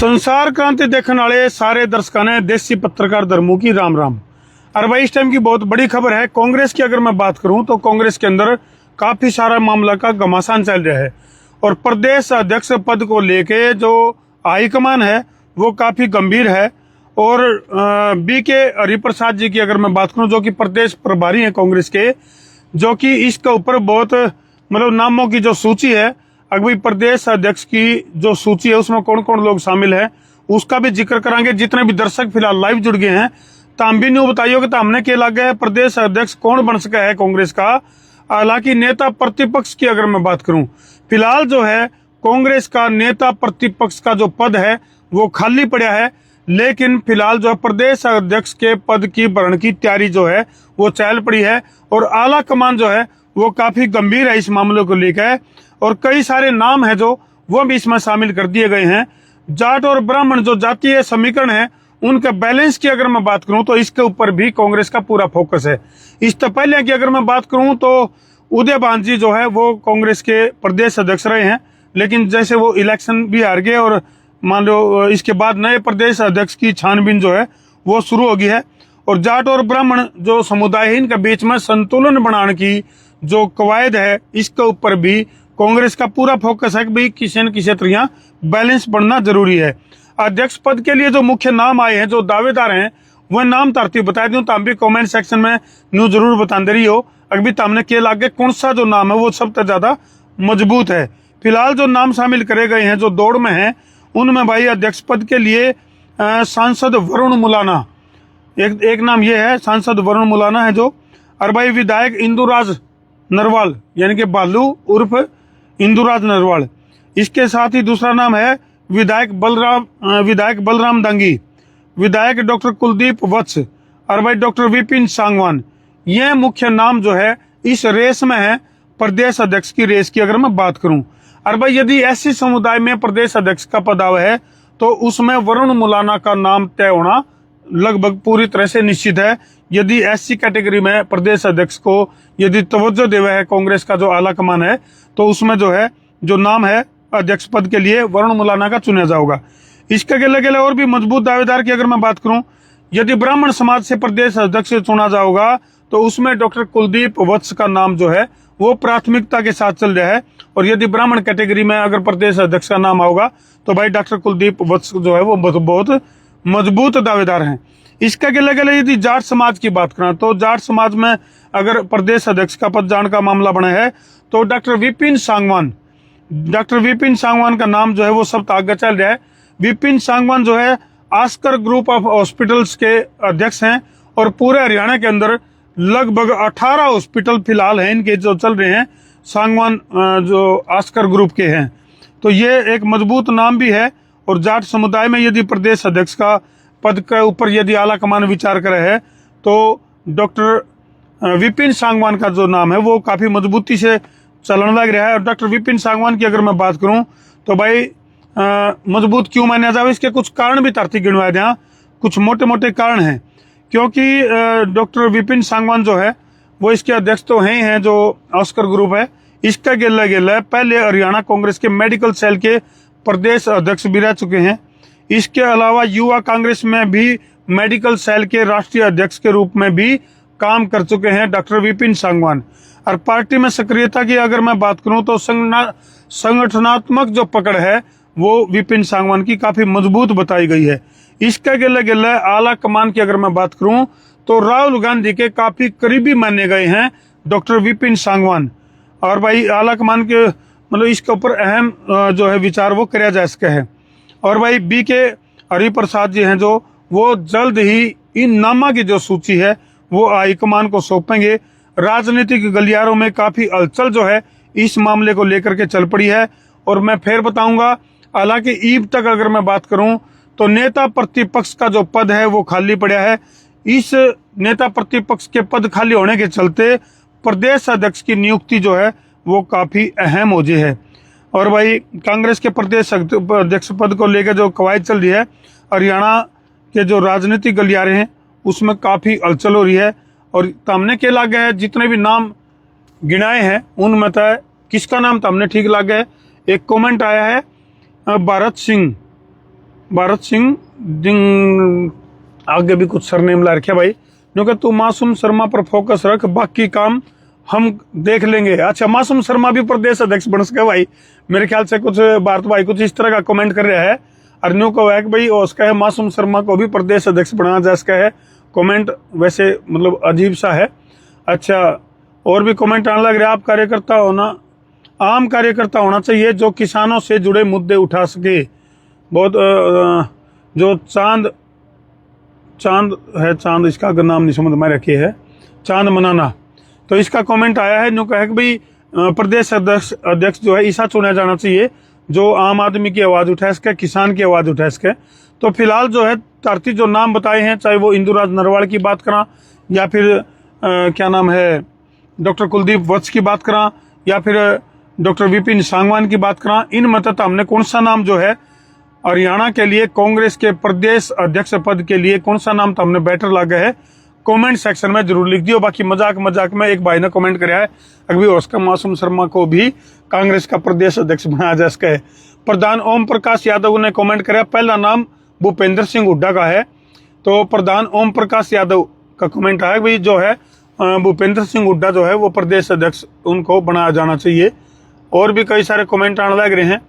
संसार क्रांति देखने वाले सारे दर्शकों ने देसी पत्रकार धर्मों की राम राम। और भाई इस टाइम की बहुत बड़ी खबर है। कांग्रेस की अगर मैं बात करूं तो कांग्रेस के अंदर काफी सारा मामला का घमासान चल रहा है और प्रदेश अध्यक्ष पद को लेके जो हाईकमान है वो काफी गंभीर है। और बी के हरिप्रसाद जी की अगर मैं बात करूं जो कि प्रदेश प्रभारी हैं कांग्रेस के, जो कि इसके ऊपर बहुत मतलब नामों की जो सूची है, अगर प्रदेश अध्यक्ष की जो सूची है उसमें कौन कौन लोग शामिल है उसका भी जिक्र करांगे। जितने भी दर्शक फिलहाल लाइव जुड़ गए हैं तो हम भी न्यू बताइए कि हमने क्या लगा है प्रदेश अध्यक्ष कौन बन सका है कांग्रेस का। हालांकि नेता प्रतिपक्ष की अगर मैं बात करूं, फिलहाल जो है कांग्रेस का नेता प्रतिपक्ष का जो पद है वो खाली पड़ा है, लेकिन फिलहाल जो प्रदेश अध्यक्ष के पद की भरण की तैयारी जो है वो चल पड़ी है और आला कमान जो है वो काफी गंभीर है इस मामले को लेकर। और कई सारे नाम है जो वो भी इसमें शामिल कर दिए गए हैं। जाट और ब्राह्मण जो जातीय समीकरण है उनके बैलेंस की अगर मैं बात करूं तो इसके ऊपर भी कांग्रेस का पूरा फोकस है। इससे पहले की अगर मैं बात करूं तो उदयभान जी जो है वो कांग्रेस के प्रदेश अध्यक्ष रहे हैं, लेकिन जैसे वो इलेक्शन भी हार गए और मान लो इसके बाद नए प्रदेश अध्यक्ष की छानबीन जो है वो शुरू हो गई है। और जाट और ब्राह्मण जो समुदाय है इनके बीच में संतुलन बनाने की जो कवायद है इसके ऊपर भी कांग्रेस का पूरा फोकस है कि भाई किसी न किसी तरह बैलेंस बनना जरूरी है। अध्यक्ष पद के लिए जो मुख्य नाम आए हैं, जो दावेदार हैं, वह नाम तरतीब बता दूं तो हम भी कमेंट सेक्शन में न्यू जरूर बताते रही हो। अभी सामने के लागे कौन सा जो नाम है वो सबसे ज्यादा मजबूत है। फिलहाल जो नाम शामिल करे गए हैं जो दौड़ में है उनमें भाई अध्यक्ष पद के लिए सांसद वरुण मुलाना एक नाम ये है, सांसद वरुण मुलाना है जो। और भाई विधायक इंदुराज नरवाल यानी कि बालू उर्फ इंदुराज नरवाल। इसके साथ ही दूसरा नाम है विधायक बलराम दांगी, विधायक डॉक्टर कुलदीप वत्स और भाई डॉक्टर विपिन सांगवान। ये मुख्य नाम जो है इस रेस में है, प्रदेश अध्यक्ष की रेस की अगर मैं बात करूं। और भाई यदि ऐसी समुदाय में प्रदेश अध्यक्ष का पद है तो उसमें वरुण मुलाना का नाम तय होना लगभग पूरी तरह से निश्चित है। यदि ऐसी कैटेगरी में प्रदेश अध्यक्ष को यदि तवज्जो देवा है कांग्रेस का जो आला कमान है तो उसमें जो है जो नाम है अध्यक्ष पद के लिए वरुण मुलाना का चुना जाएगा। इसके अगले और भी मजबूत दावेदार की अगर मैं बात करूं, यदि ब्राह्मण समाज से प्रदेश अध्यक्ष चुना जाएगा तो उसमें डॉक्टर कुलदीप वत्स का नाम जो है वो प्राथमिकता के साथ चल रहा है। और यदि ब्राह्मण कैटेगरी में अगर प्रदेश अध्यक्ष का नाम होगा तो भाई डॉक्टर कुलदीप वत्स जो है वो बहुत मजबूत दावेदार हैं। इसके अगले यदि जाट समाज की बात करें तो जाट समाज में अगर प्रदेश अध्यक्ष का पद जाने का मामला बना है तो डॉक्टर विपिन सांगवान का नाम जो है वो सब आगे चल रहा है। विपिन सांगवान जो है आस्कर ग्रुप ऑफ हॉस्पिटल्स के अध्यक्ष हैं और पूरे हरियाणा के अंदर लगभग 18 हॉस्पिटल फिलहाल हैं इनके जो चल रहे हैं, सांगवान जो आस्कर ग्रुप के हैं। तो ये एक मजबूत नाम भी है। और जाट समुदाय में यदि प्रदेश अध्यक्ष का पद के ऊपर यदि आला कमान विचार करे है तो डॉक्टर विपिन सांगवान का जो नाम है वो काफी मजबूती से चलन लग रहा है। और डॉक्टर विपिन सांगवान की अगर मैं बात करूं तो भाई मजबूत क्यों माना जाए, इसके कुछ कारण भी तरती गिनवाए दें। कुछ मोटे मोटे कारण हैं, क्योंकि डॉक्टर विपिन सांगवान जो है वो इसके अध्यक्ष तो हैं जो ऑस्कर ग्रुप है, इसका गेला पहले हरियाणा कांग्रेस के मेडिकल सेल के प्रदेश अध्यक्ष भी रह चुके हैं। इसके अलावा युवा कांग्रेस में भी मेडिकल सेल के राष्ट्रीय अध्यक्ष के रूप में भी काम कर चुके हैं डॉक्टर विपिन सांगवान। और पार्टी में सक्रियता की अगर मैं बात करूं तो संगठनात्मक जो पकड़ है वो विपिन सांगवान की काफी मजबूत बताई गई है। इसके अगले आला कमान की अगर मैं बात करूं तो राहुल गांधी के काफी करीबी माने गए हैं डॉक्टर विपिन सांगवान। और भाई आला कमान के मतलब इसके ऊपर अहम जो है विचार वो किया जा सके है। और भाई बी के हरिप्रसाद जी हैं जो वो जल्द ही इन नामा की जो सूची है वो हाईकमान को सौंपेंगे। राजनीतिक गलियारों में काफी हलचल जो है इस मामले को लेकर के चल पड़ी है। और मैं फिर बताऊंगा, हालांकि ईब तक अगर मैं बात करूं तो नेता प्रतिपक्ष का जो पद है वो खाली पड़ा है। इस नेता प्रतिपक्ष के पद खाली होने के चलते प्रदेश अध्यक्ष की नियुक्ति जो है वो काफी अहम हो जाए है। और भाई कांग्रेस के प्रदेश अध्यक्ष पद को लेकर जो कवायद चल रही है, हरियाणा के जो राजनीतिक गलियारे हैं उसमें काफी हलचल हो रही है। और सामने के लागे है जितने भी नाम गिनाए हैं उनमें तो किसका नाम सामने ठीक लगे। एक कमेंट आया है भरत सिंह, भारत सिंह डिंग, आगे भी कुछ सरनेम ला रखे भाई, क्योंकि तू मासूम शर्मा पर फोकस रख, बाकी काम हम देख लेंगे। अच्छा, मासूम शर्मा भी प्रदेश अध्यक्ष बन सके भाई, मेरे ख्याल से कुछ भारत भाई कुछ इस तरह का कमेंट कर रहा है। और न्यू को है कि भाई उसका है मासूम शर्मा को भी प्रदेश अध्यक्ष बनाना जा सका है। कमेंट वैसे मतलब अजीब सा है। अच्छा, और भी कमेंट आने लग रहे हैं, आप कार्यकर्ता होना, आम कार्यकर्ता होना चाहिए जो किसानों से जुड़े मुद्दे उठा सके। बहुत जो चांद है, चांद इसका अगर नाम नहीं समझ में रखे है, चांद मनाना, तो इसका कमेंट आया है। न्यू कहा कि भाई प्रदेश अध्यक्ष जो है ऐसा चुना जाना चाहिए जो आम आदमी की आवाज उठा सके, किसान की आवाज उठा सके। तो फिलहाल जो है धरती जो नाम बताए हैं, चाहे वो इंदुराज नरवाल की बात करा, या फिर क्या नाम है डॉक्टर कुलदीप वत्स की बात करा, या फिर डॉक्टर विपिन सांगवान की बात करा, इन मतलब हमने कौन सा नाम जो है हरियाणा के लिए कांग्रेस के प्रदेश अध्यक्ष पद के लिए कौन सा नाम तो हमने बेटर लगा है, कमेंट सेक्शन में जरूर लिख दियो। बाकी मजाक में एक भाई ने कमेंट कराया है अभी उसका मासूम शर्मा को भी कांग्रेस का प्रदेश अध्यक्ष बनाया जा सका है। प्रधान ओम प्रकाश यादव ने कमेंट कराया, पहला नाम भूपेंद्र सिंह हुड्डा का है। तो प्रधान ओम प्रकाश यादव का कमेंट आया भाई जो है भूपेंद्र सिंह हुड्डा जो है वो प्रदेश अध्यक्ष उनको बनाया जाना चाहिए। और भी कई सारे कमेंट आने लग रहे हैं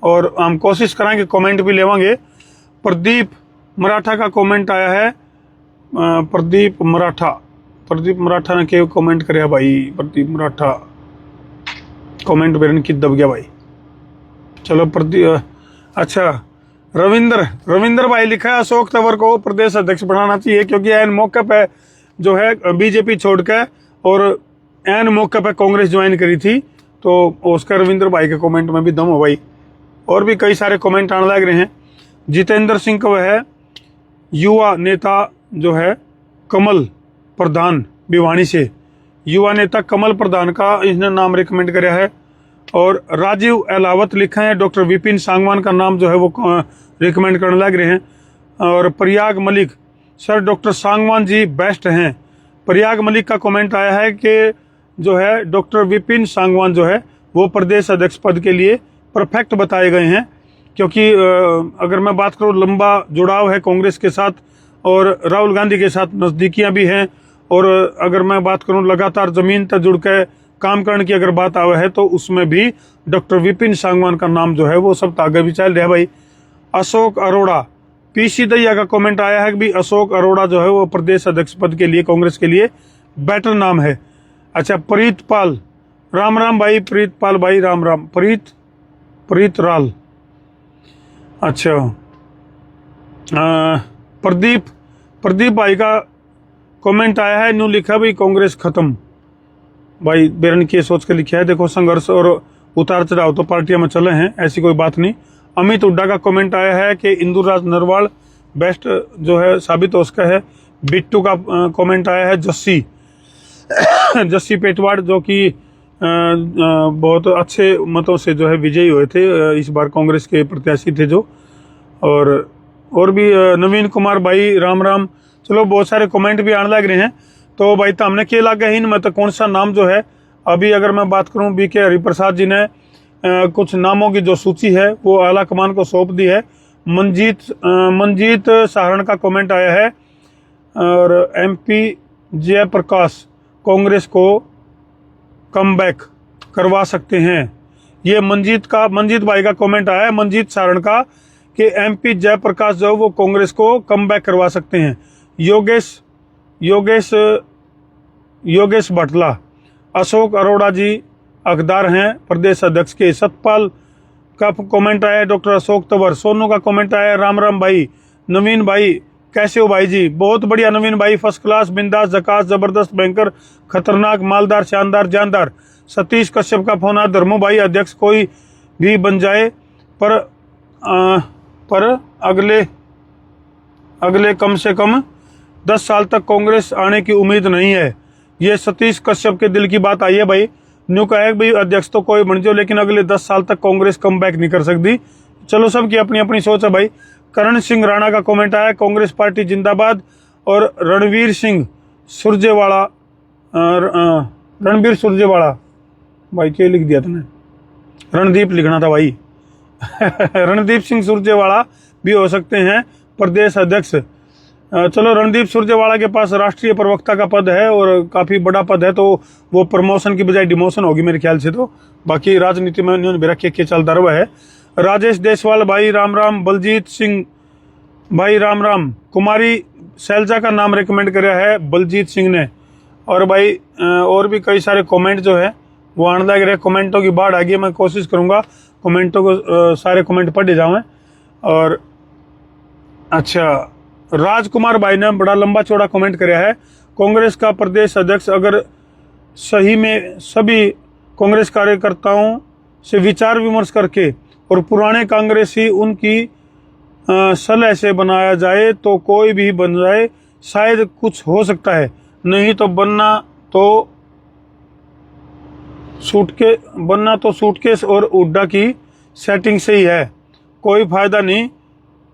और हम कोशिश करेंगे कमेंट भी लेवांगे। प्रदीप मराठा का कमेंट आया है, प्रदीप मराठा ने क्या कमेंट कराया भाई, प्रदीप मराठा कमेंट बेरन की दब गया भाई। चलो अच्छा, रविंदर भाई लिखा है अशोक तंवर को प्रदेश अध्यक्ष बनाना चाहिए, क्योंकि एन मौके पे जो है बीजेपी छोड़ के और एन मौके पे कांग्रेस ज्वाइन करी थी। तो उसका रविंदर भाई के कमेंट में भी दम हो भाई। और भी कई सारे कमेंट आने लग रहे हैं। जितेंद्र सिंह का वह है युवा नेता जो है कमल प्रधान भिवानी से, युवा नेता कमल प्रधान का इसने नाम रिकमेंड कराया है। और राजीव अहलावत लिखा है, डॉक्टर विपिन सांगवान का नाम जो है वो रिकमेंड करने लग रहे हैं। और Prayag Malik, sir doctor Sangwan ji best हैं। प्रयाग मलिक का कमेंट आया है कि जो है डॉक्टर विपिन सांगवान जो है वो प्रदेश अध्यक्ष पद के लिए परफेक्ट बताए गए हैं, क्योंकि अगर मैं बात करूं लंबा जुड़ाव है कांग्रेस के साथ और राहुल गांधी के साथ नज़दीकियां भी हैं। और अगर मैं बात करूं लगातार जमीन तक जुड़ के काम करने की अगर बात आवे है तो उसमें भी डॉक्टर विपिन सांगवान का नाम जो है वो सब आगे भी चल रहा है भाई। अशोक अरोड़ा, पीसी दैया का कमेंट आया है कि भी अशोक अरोड़ा जो है वो प्रदेश अध्यक्ष पद के लिए कांग्रेस के लिए बेटर नाम है। अच्छा, प्रीतपाल, राम भाई, प्रीतपाल भाई, राम प्रीतराल। अच्छा, प्रदीप भाई का कमेंट आया है, न्यू लिखा भाई कांग्रेस खत्म। भाई बेरन की सोच के लिखा है, देखो संघर्ष और उतार चढ़ाव तो पार्टियां में चले हैं, ऐसी कोई बात नहीं। अमित हुड्डा का कमेंट आया है कि इंदुराज नरवाल बेस्ट जो है साबित हो सका है। बिट्टू का कमेंट आया है जस्सी पेटवाड़ जो कि बहुत अच्छे मतों से जो है विजयी हुए थे, इस बार कांग्रेस के प्रत्याशी थे जो। और भी नवीन कुमार भाई, राम। चलो बहुत सारे कमेंट भी आने लग रहे हैं। तो भाई तो हमने क्या लगा इनमें तो कौन सा नाम जो है, अभी अगर मैं बात करूं बीके हरिप्रसाद जी ने कुछ नामों की जो सूची है वो आला कमान को सौंप दी है। मंजीत सहारण का कमेंट आया है। और MP जयप्रकाश कांग्रेस को कमबैक करवा सकते हैं, ये मंजीत भाई का कमेंट आया है, मंजीत सहारण का, कि MP जयप्रकाश जो वो कांग्रेस को कमबैक करवा सकते हैं। योगेश भटला, अशोक अरोड़ा जी हकदार हैं प्रदेश अध्यक्ष के। सतपाल का कमेंट आया है, डॉक्टर अशोक तंवर। सोनू का कमेंट आया है, राम भाई। नवीन भाई कैसे हो भाई जी, बहुत बढ़िया नवीन भाई, फर्स्ट क्लास, बिंदास, झकास, जबरदस्त, बैंकर, खतरनाक, मालदार, शानदार, जानदार। सतीश कश्यप का फोन आया, धर्मो भाई अध्यक्ष कोई भी बन जाए पर अगले कम से कम 10 साल तक कांग्रेस आने की उम्मीद नहीं है। ये सतीश कश्यप के दिल की बात आई है भाई। न्यू कहा है भाई अध्यक्ष तो कोई बन जाओ, लेकिन अगले 10 साल तक कांग्रेस कम बैक नहीं कर सकती। चलो सबकी अपनी अपनी सोच है भाई। करण सिंह राणा का कमेंट आया, कांग्रेस पार्टी जिंदाबाद। और रणवीर सुरजेवाला भाई, क्या लिख दिया तुमने, रणदीप लिखना था भाई रणदीप सिंह सुरजेवाला भी हो सकते हैं प्रदेश अध्यक्ष। चलो, रणदीप सुरजेवाला के पास राष्ट्रीय प्रवक्ता का पद है और काफ़ी बड़ा पद है, तो वो प्रमोशन की बजाय डिमोशन होगी मेरे ख्याल से। तो बाकी राजनीति में उन्होंने भी रखे के चलता रहा है। राजेश देशवाल भाई राम राम, बलजीत सिंह भाई राम राम, कुमारी शैलजा का नाम रिकमेंड कराया है बलजीत सिंह ने। और भाई और भी कई सारे कमेंट जो है वो आने लग रहे, कमेंटों की बाढ़ आ गई। मैं कोशिश करूंगा कमेंटों को सारे कमेंट पढ़े जाऊँ। और अच्छा, राजकुमार भाई ने बड़ा लंबा चौड़ा कमेंट कराया है, कांग्रेस का प्रदेश अध्यक्ष अगर सही में सभी कांग्रेस कार्यकर्ताओं से विचार विमर्श करके और पुराने कांग्रेसी उनकी सलाह से बनाया जाए तो कोई भी बन जाए, शायद कुछ हो सकता है, नहीं तो बनना तो सूटकेस और उड्डा की सेटिंग से ही है, कोई फायदा नहीं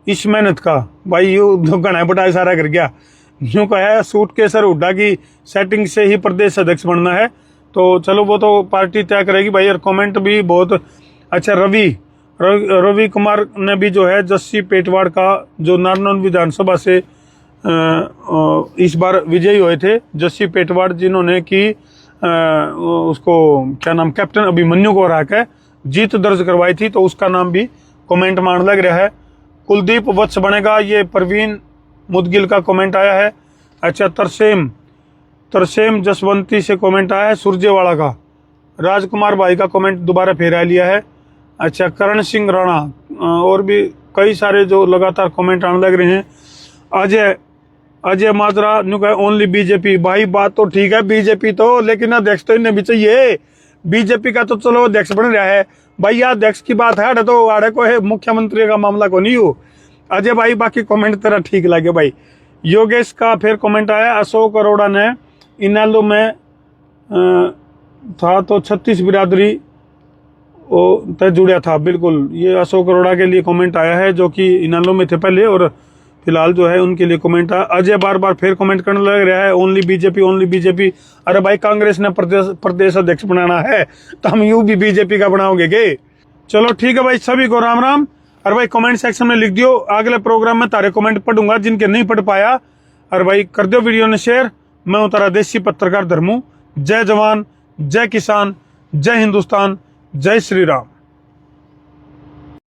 इस मेहनत का। भाई यू घना बड़ा इशारा कर गया, यूँ कहा सूटकेस और उड्डा की सेटिंग से ही प्रदेश अध्यक्ष बनना है। तो चलो वो तो पार्टी तय करेगी भाई। और कमेंट भी बहुत अच्छा। रवि कुमार ने भी जो है जस्सी पेटवाड़ का, जो नारनौल विधानसभा से इस बार विजयी हुए थे, जस्सी पेटवाड़, जिन्होंने की उसको क्या नाम, कैप्टन अभिमन्यु को हरा के जीत दर्ज करवाई थी, तो उसका नाम भी कमेंट मान लग रहा है। कुलदीप वत्स बनेगा, ये परवीन मुदगिल का कमेंट आया है। अच्छा, तरसेम जसवंती से कमेंट आया है सुरजेवाला का। राजकुमार भाई का कमेंट दोबारा फेरा लिया है। अच्छा, करण सिंह राणा, और भी कई सारे जो लगातार कमेंट आने लग रहे हैं। अजय माजरा न्यू कहे ओनली बीजेपी। भाई बात तो ठीक है बीजेपी तो, लेकिन अध्यक्ष तो इन्हें भी चाहिए। बीजेपी का तो चलो अध्यक्ष बन रहा है भाई, अध्यक्ष की बात है, तो आड़े को है, मुख्यमंत्री का मामला को नहीं हो। अजय भाई बाकी कमेंट तेरा ठीक लगे भाई। योगेश का फिर कमेंट आया, अशोक अरोड़ा ने इनेलो में था तो 36 बिरादरी तय जुड़ा था। बिल्कुल, ये अशोक अरोड़ा के लिए कमेंट आया है, जो कि इनेलो में थे पहले और फिलहाल जो है उनके लिए कमेंट आया। अजय बार बार फिर कमेंट करने लग रहा है ओनली बीजेपी। अरे भाई, कांग्रेस ने प्रदेश अध्यक्ष बनाना है तो हम यूं भी बीजेपी का बनाओगे के। चलो ठीक है भाई, सभी को राम राम। अरे भाई कमेंट सेक्शन में लिख दियो, अगले प्रोग्राम में तारे कमेंट पढ़ूंगा, जिनके नहीं पढ़ पाया। अरे भाई कर दो वीडियो ने शेयर। मैं हूं तारा देसी पत्रकार धर्मू। जय जवान, जय किसान, जय हिंदुस्तान, जय श्री राम।